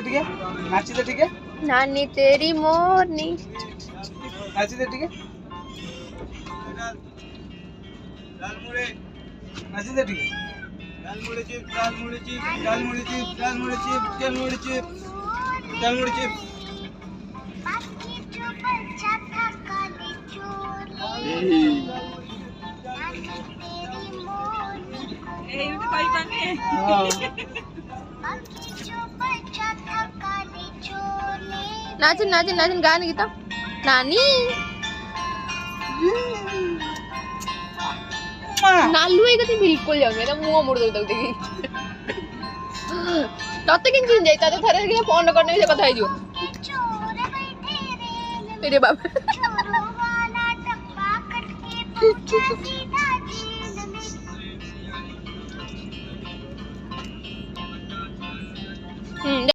ଟିକେ ନାଚିଦେ ଟିକେ नानी तेरी मोरनी नाचिदे ଟିକେ नाचिदे ଟିକେ दालमुड़ी चिप्स दालमुड़ी चिप्स दालमुड़ी चिप्स दालमुड़ी चिप्स दालमुड़ी चिप्स दालमुड़ी चिप्स नाचन नाचन नाचन गाने गीता नानी नालू है तो बिल्कुल जाऊंगे ना मुंह मोड़ दो देखी तते किन चिन जाई तते थरे के फोन करने से कथा है जो मेरे बाप